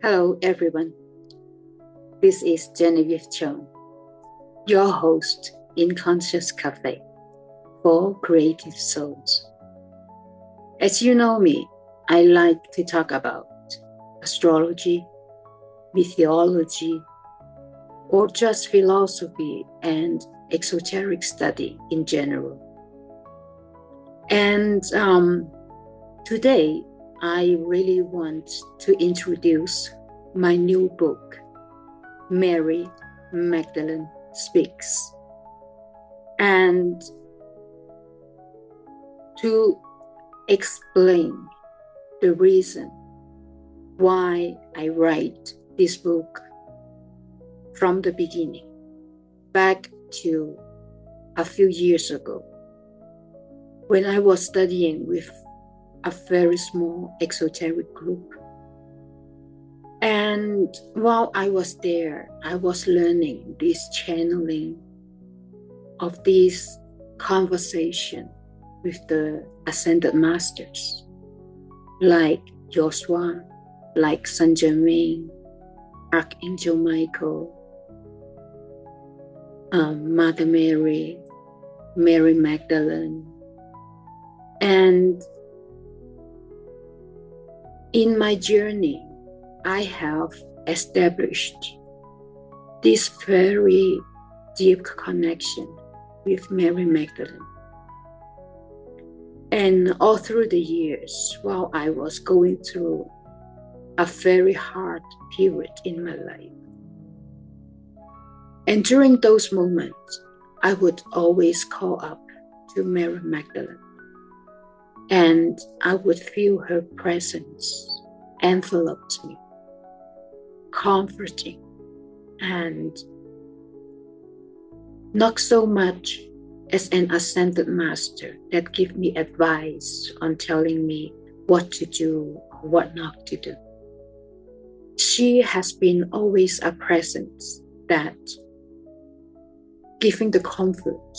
Hello, everyone. This is Genevieve Cheung, your host in Conscious Cafe for Creative Souls. As you know me, I like to talk about astrology, mythology, or just philosophy and esoteric study in general. And today, I really want to introduce my new book, Mary Magdalene Speaks, and to explain the reason why I write this book from the beginning, back to a few years ago, when I was studying with a very small esoteric group. And while I was there, I was learning this channeling of this conversation with the ascended masters, like Joshua, like Saint Germain, Archangel Michael, Mother Mary, Mary Magdalene. And in my journey, I have established this very deep connection with Mary Magdalene. And all through the years, while I was going through a very hard period in my life, and during those moments, I would always call up to Mary Magdalene, and I would feel her presence enveloped me, comforting, and not so much as an ascended master that give me advice on telling me what to do or what not to do. She has been always a presence that giving the comfort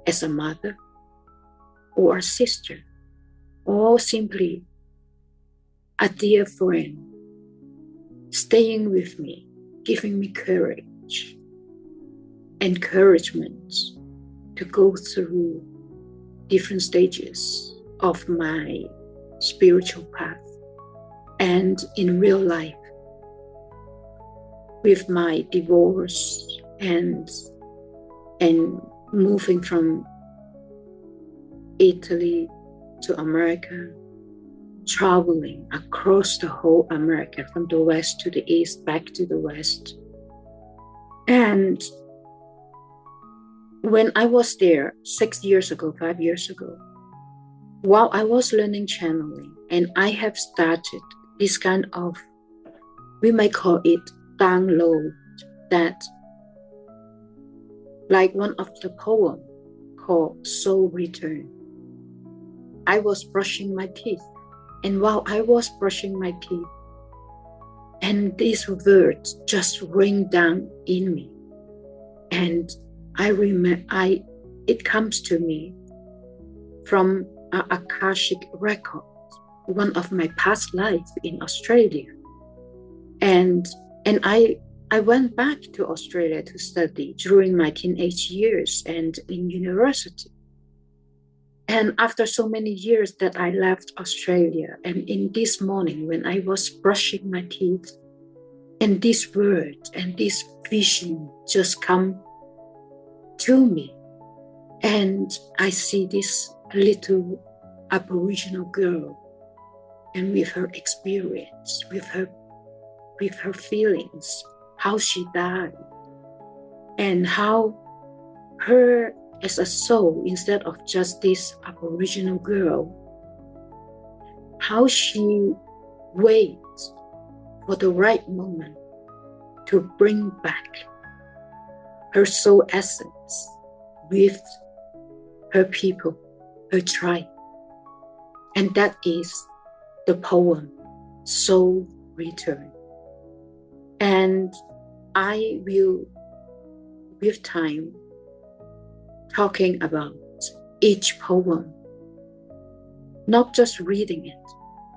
as a mother or a sister, or simply a dear friend, staying with me, giving me courage, encouragement to go through different stages of my spiritual path and in real life, with my divorce and moving from Italy to America, traveling across the whole America, from the west to the east, back to the west. And when I was there 5 years ago, while I was learning channeling, and I have started this kind of, we might call it download, that like one of the poem called Soul Return. I was brushing my teeth, and while I was brushing my teeth, and these words just ring down in me, and it comes to me from an Akashic record, one of my past lives in Australia, and I went back to Australia to study during my teenage years and in university. And after so many years that I left Australia, and in this morning when I was brushing my teeth, and this word and this vision just come to me, and I see this little Aboriginal girl, and with her experience, with her feelings, how she died, and how her as a soul, instead of just this Aboriginal girl, how she waits for the right moment to bring back her soul essence with her people, her tribe. And that is the poem Soul Return. And I will, with time, talking about each poem, not just reading it,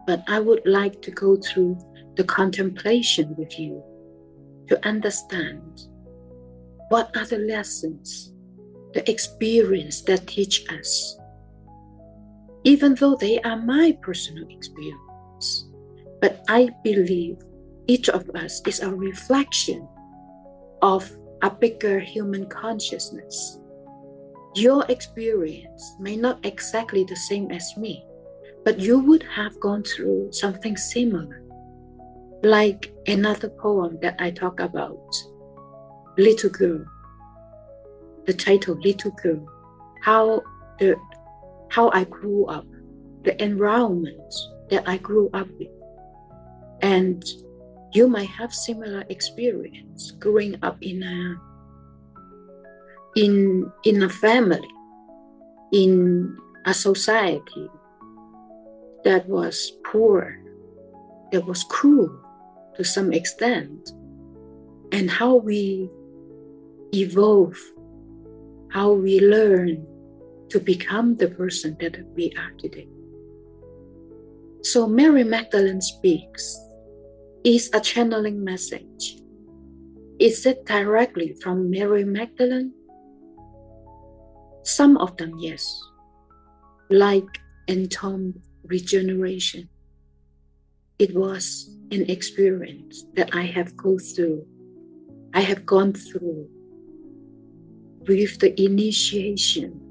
but I would like to go through the contemplation with you to understand what are the lessons, the experience that teach us, even though they are my personal experience. But I believe each of us is a reflection of a bigger human consciousness. Your experience may not exactly the same as me, but you would have gone through something similar. Like another poem that I talk about, Little Girl. The title, Little Girl. How I grew up, the environment that I grew up with. And you might have similar experience growing up in a family, in a society that was poor, that was cruel to some extent, and how we evolve, how we learn to become the person that we are today. So Mary Magdalene Speaks is a channeling message. Is it directly from Mary Magdalene? Some of them, yes, like entombed regeneration. It was an experience that I have gone through with the initiation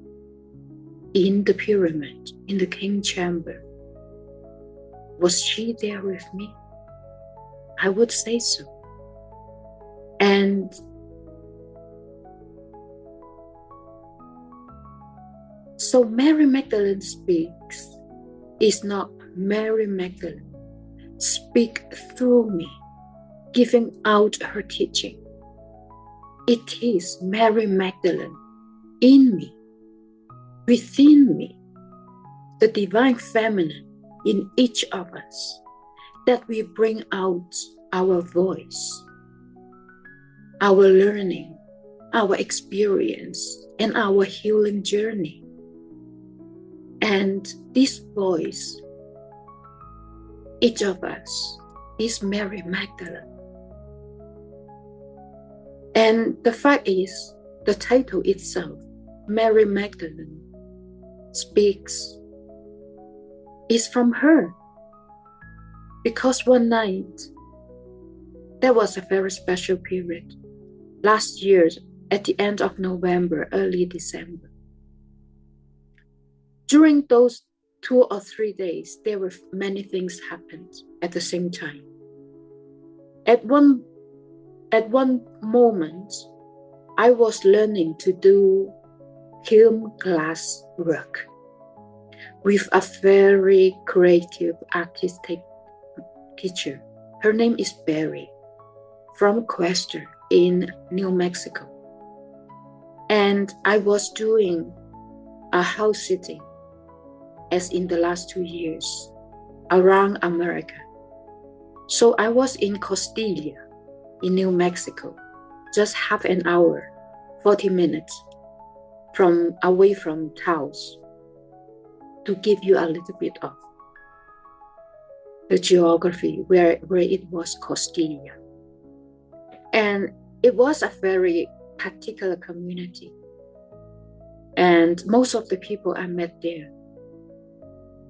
in the pyramid, in the king chamber. Was she there with me? I would say so. And so Mary Magdalene Speaks is not Mary Magdalene speak through me, giving out her teaching. It is Mary Magdalene in me, within me, the divine feminine in each of us, that we bring out our voice, our learning, our experience, and our healing journey. And this voice, each of us, is Mary Magdalene. And the fact is, the title itself, Mary Magdalene Speaks, is from her. Because one night, there was a very special period, last year at the end of November, early December. During those 2 or 3 days, there were many things happened at the same time. At one moment, I was learning to do kiln glass work with a very creative artistic teacher. Her name is Barry, from Cuesta in New Mexico. And I was doing a house sitting, as in the last 2 years, around America. So I was in Costilla, in New Mexico, just half an hour, 40 minutes away from Taos, to give you a little bit of the geography where it was Costilla. And it was a very particular community. And most of the people I met there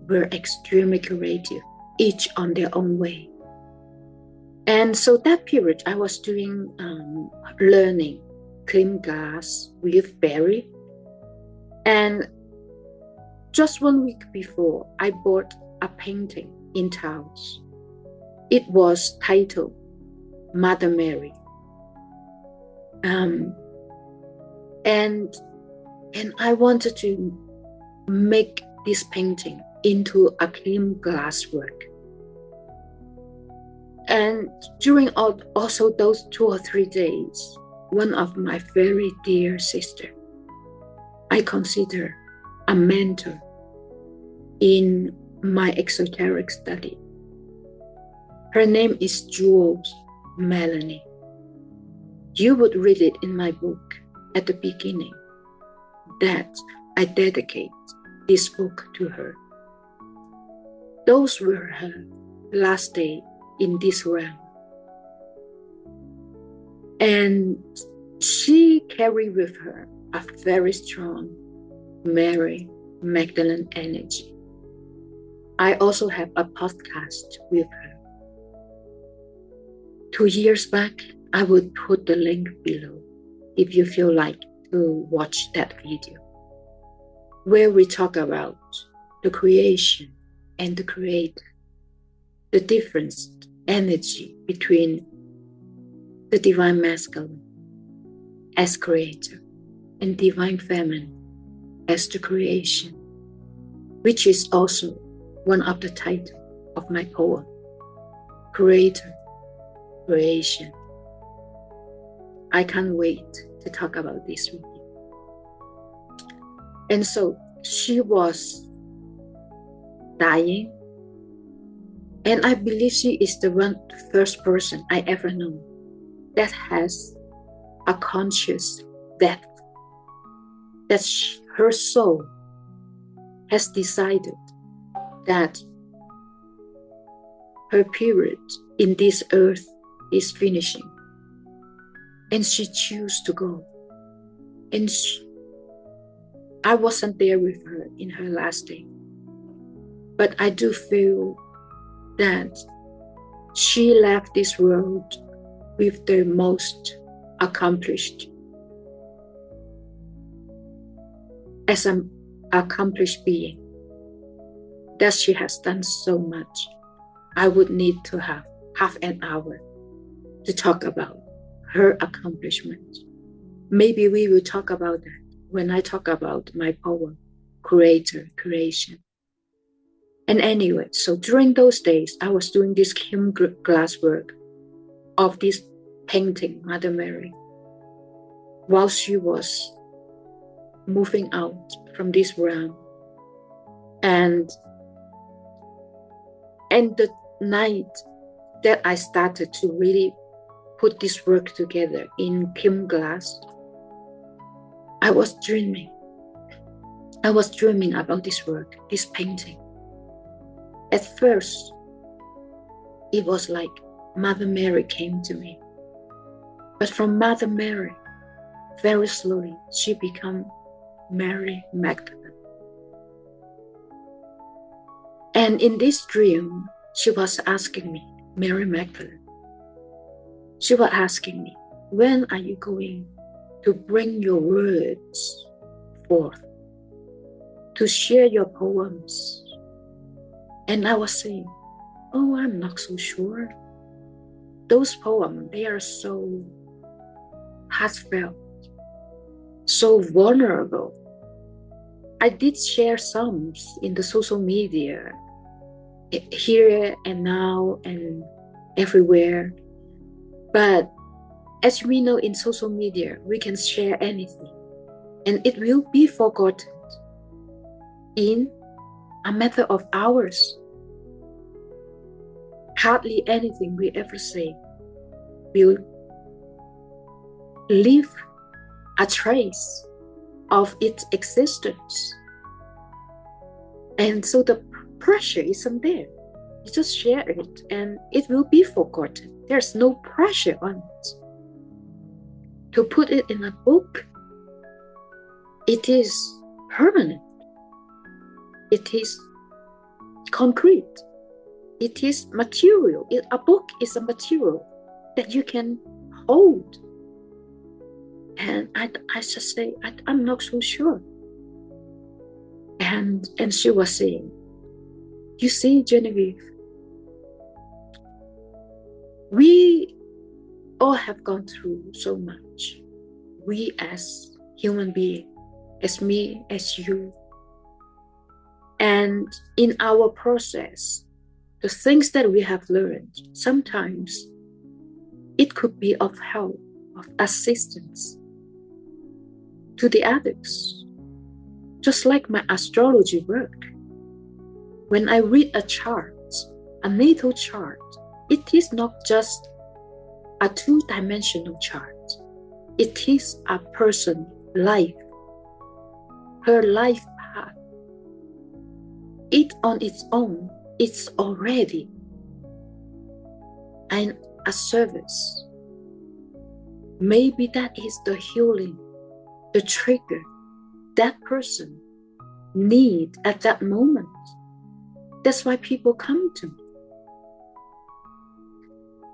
were extremely creative, each on their own way. And so that period, I was doing learning clean glass with Barry. And just 1 week before, I bought a painting in Taos. It was titled Mother Mary. And I wanted to make this painting into a clean glass work. And during also those 2 or 3 days, one of my very dear sister, I consider a mentor in my esoteric study. Her name is Jules Melanie. You would read it in my book at the beginning that I dedicate this book to her. Those were her last day in this realm. And she carried with her a very strong Mary Magdalene energy. I also have a podcast with her. 2 years back, I would put the link below if you feel like to watch that video, where we talk about the creation and the creator, the difference energy between the divine masculine as creator and divine feminine as the creation, which is also one of the titles of my poem, Creator, Creation. I can't wait to talk about this with you. And so she was dying, and I believe she is the first person I ever know that has a conscious death, that her soul has decided that her period in this earth is finishing, and she chose to go. And I wasn't there with her in her last day, but I do feel that she left this world with the most accomplished, as an accomplished being, that she has done so much. I would need to have half an hour to talk about her accomplishment. Maybe we will talk about that when I talk about my poem, Creator, Creation. And anyway, so during those days, I was doing this Kim glass work of this painting, Mother Mary, while she was moving out from this realm. And the night that I started to really put this work together in Kim glass, I was dreaming. I was dreaming about this work, this painting. At first, it was like Mother Mary came to me. But from Mother Mary, very slowly, she became Mary Magdalene. And in this dream, she was asking me, Mary Magdalene, she was asking me, when are you going to bring your words forth, to share your poems? And I was saying, oh, I'm not so sure. Those poems, they are so heartfelt, so vulnerable. I did share some in the social media, here and now and everywhere. But as we know, in social media, we can share anything, and it will be forgotten in a matter of hours. Hardly anything we ever say will leave a trace of its existence. And so the pressure isn't there. You just share it and it will be forgotten. There's no pressure on it. To put it in a book, it is permanent. It is concrete. It is material. A book is a material that you can hold. And I just say, I'm not so sure. And she was saying, you see, Genevieve, we all have gone through so much. We as human beings, as me, as you. And in our process, the things that we have learned, sometimes it could be of help, of assistance to the others. Just like my astrology work. When I read a chart, a natal chart, it is not just a two-dimensional chart. It is a person's life, her life path. It on its own, it's already and a service. Maybe that is the healing, the trigger that person need at that moment. That's why people come to me.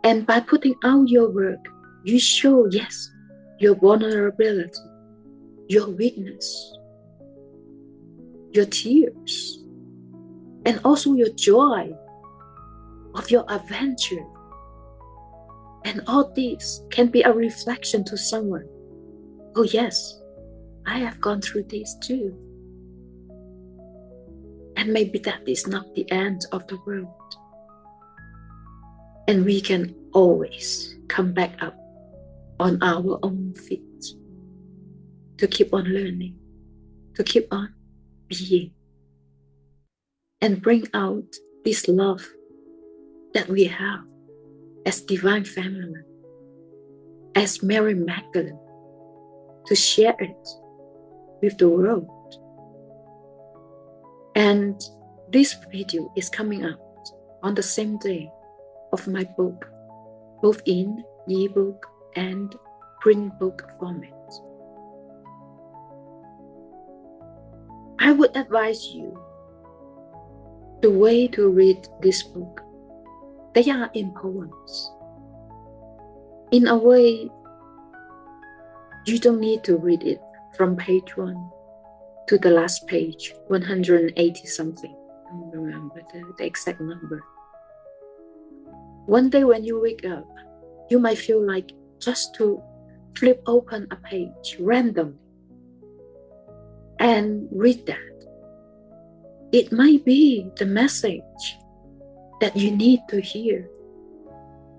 And by putting out your work, you show, yes, your vulnerability, your weakness, your tears, and also your joy of your adventure. And all this can be a reflection to someone. Oh yes, I have gone through this too. And maybe that is not the end of the world. And we can always come back up on our own feet to keep on learning, to keep on being, and bring out this love that we have as divine family, as Mary Magdalene, to share it with the world. And this video is coming out on the same day of my book, both in ebook and print book format. I would advise you the way to read this book. They are in poems. In a way, you don't need to read it from page 1 to the last page, 180 something. I don't remember the exact number. One day when you wake up, you might feel like just to flip open a page randomly and read that. It might be the message that you need to hear,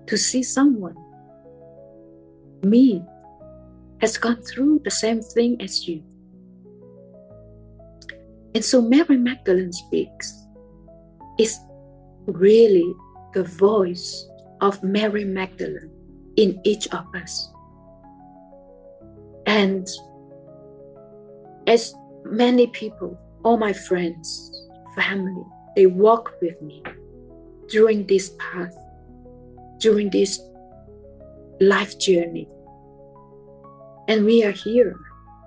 to see someone, me, has gone through the same thing as you. And so Mary Magdalene Speaks is really the voice of Mary Magdalene in each of us. And as many people, all my friends, family, they walk with me during this path, during this life journey. And we are here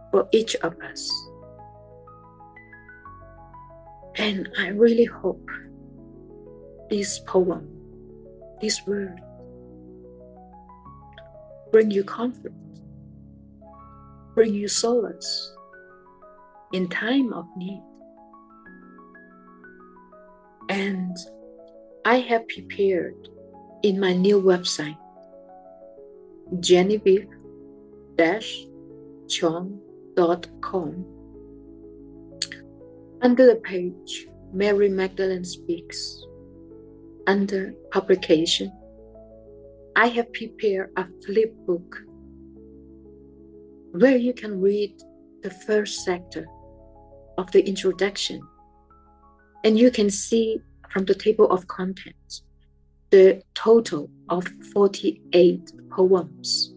for each of us. And I really hope this poem, this word, bring you comfort, bring you solace in time of need. And I have prepared in my new website, Genevieve-Cheung.com, under the page Mary Magdalene Speaks, under publication, I have prepared a flip book where you can read the first sector of the introduction, and you can see from the table of contents the total of 48 poems,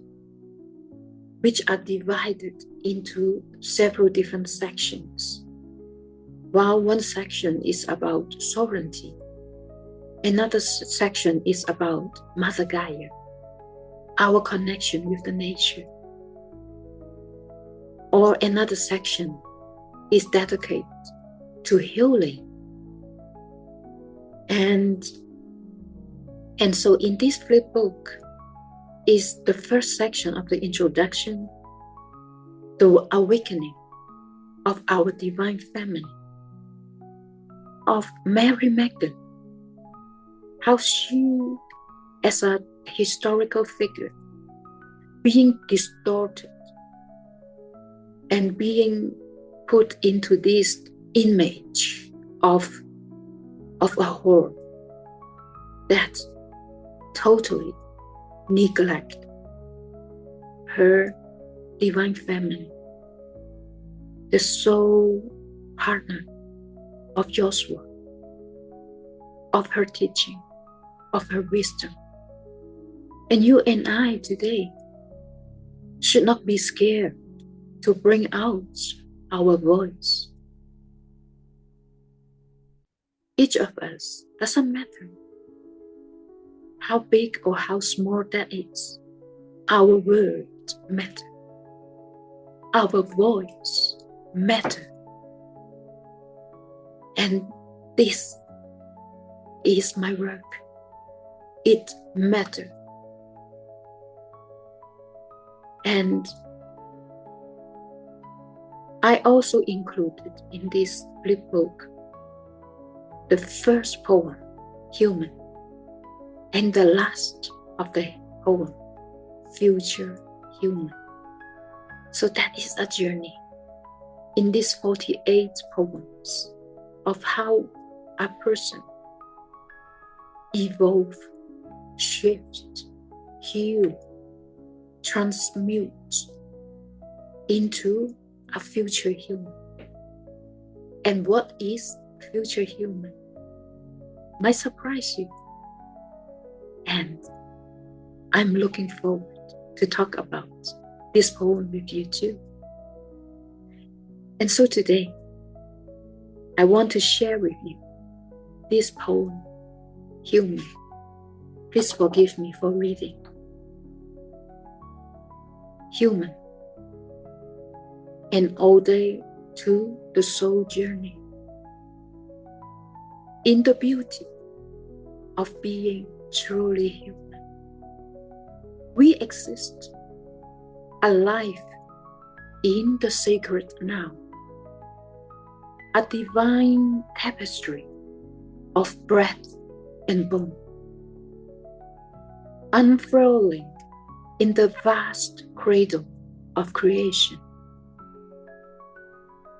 which are divided into several different sections. While one section is about sovereignty, another section is about Mother Gaia, our connection with the nature. Or another section is dedicated to healing. And so in this flip book is the first section of the introduction, the awakening of our divine feminine, of Mary Magdalene, how she, as a historical figure, being distorted and being put into this image of a whore that totally neglect her divine feminine, the soul partner of Joshua, of her teaching, of her wisdom. And you and I today should not be scared to bring out our voice. Each of us, doesn't matter how big or how small that is, our words matter. Our voice matter. And this is my work. It matters. And I also included in this flip book the first poem, Human, and the last of the poem, Future Human. So that is a journey in these 48 poems of how a person evolve, shift, heal, transmute into a future human. And what is future human might surprise you. And I'm looking forward to talk about this poem with you too. And so today, I want to share with you this poem, Human. Please forgive me for reading. Human, an ode to the soul journey, in the beauty of being truly human. We exist alive in the sacred now, a divine tapestry of breath and bone, unfurling in the vast cradle of creation,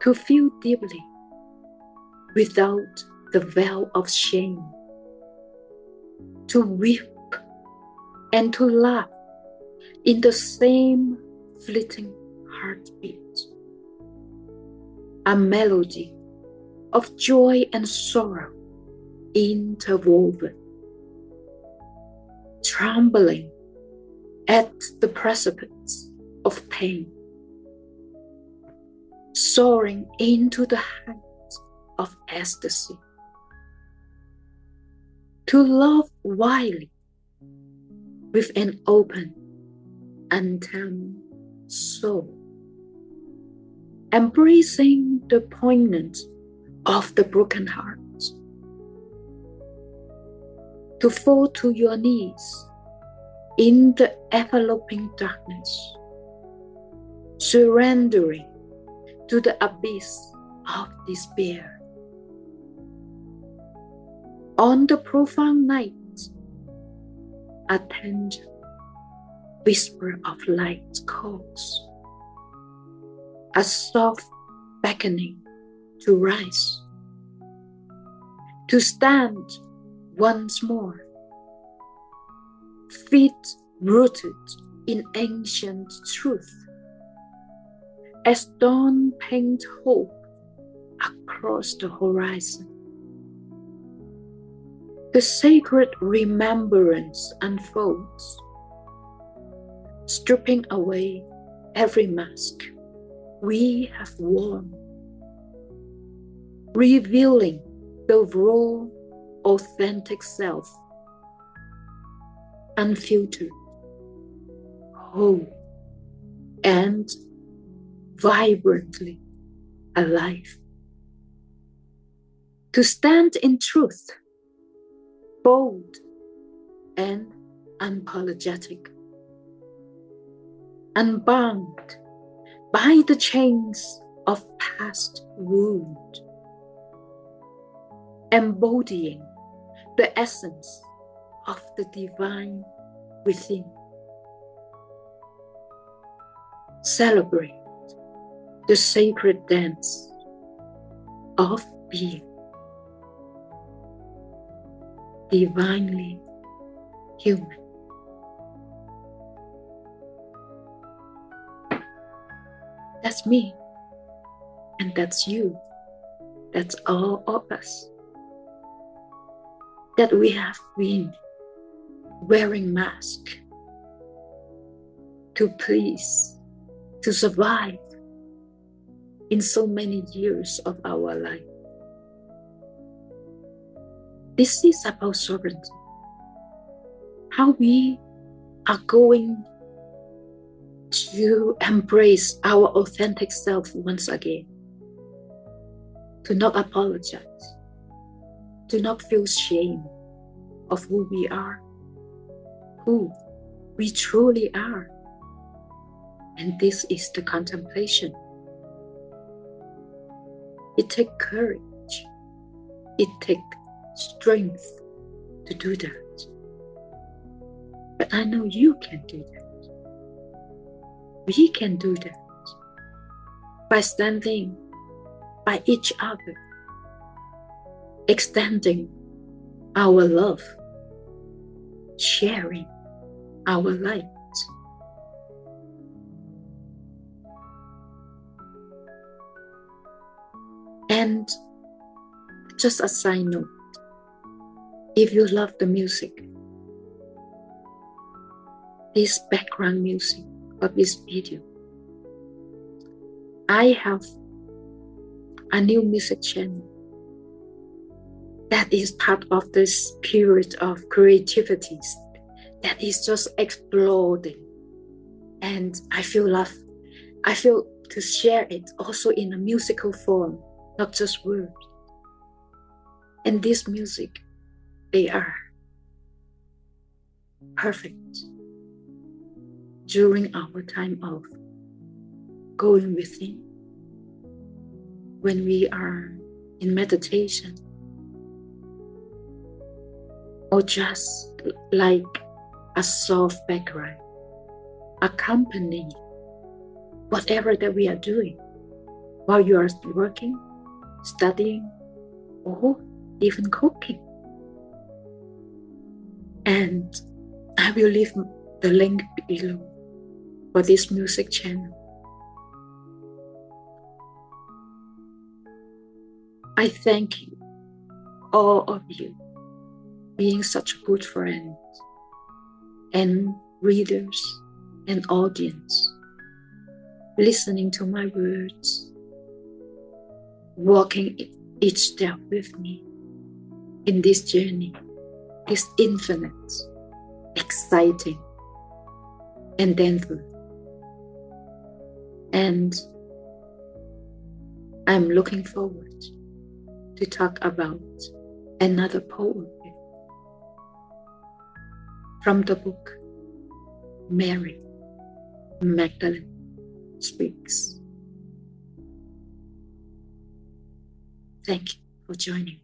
to feel deeply without the veil of shame, to weep and to laugh in the same fleeting heartbeat, a melody of joy and sorrow interwoven, trembling at the precipice of pain, soaring into the heights of ecstasy, to love wildly with an open, untamed soul, embracing the poignance of the broken heart, to fall to your knees in the enveloping darkness, surrendering to the abyss of despair. On the profound night, a tender whisper of light calls, a soft beckoning to rise, to stand once more, feet rooted in ancient truth, as dawn paints hope across the horizon. The sacred remembrance unfolds, stripping away every mask we have worn, revealing the raw, authentic self, unfiltered, whole, and vibrantly alive. To stand in truth, bold and unapologetic, unbound by the chains of past wound, embodying the essence of the divine within. Celebrate the sacred dance of being, divinely human. That's me, and that's you. That's all of us. That we have been wearing masks to please, to survive in so many years of our life. This is about sovereignty. how we are going to embrace our authentic self once again. To not apologize. To not feel shame of who we are. Who we truly are. And this is the contemplation. It takes courage. It takes strength to do that. But I know you can do that. We can do that by standing by each other, extending our love, sharing our light. And just a side note, if you love the music, this background music of this video, I have a new music channel that is part of this period of creativity that is just exploding. And I feel to share it also in a musical form, not just words. And this music, they are perfect during our time of going within, when we are in meditation, or just like a soft background, accompanying whatever that we are doing while you are working, studying, or even cooking. And I will leave the link below for this music channel. I thank you, all of you, being such good friends and readers and audience, listening to my words, walking each step with me in this journey, this infinite, exciting, and dense. And I'm looking forward to talk about another poem from the book Mary Magdalene Speaks. Thank you for joining.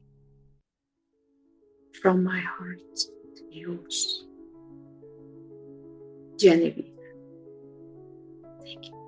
From my heart to yours, Genevieve. Thank you.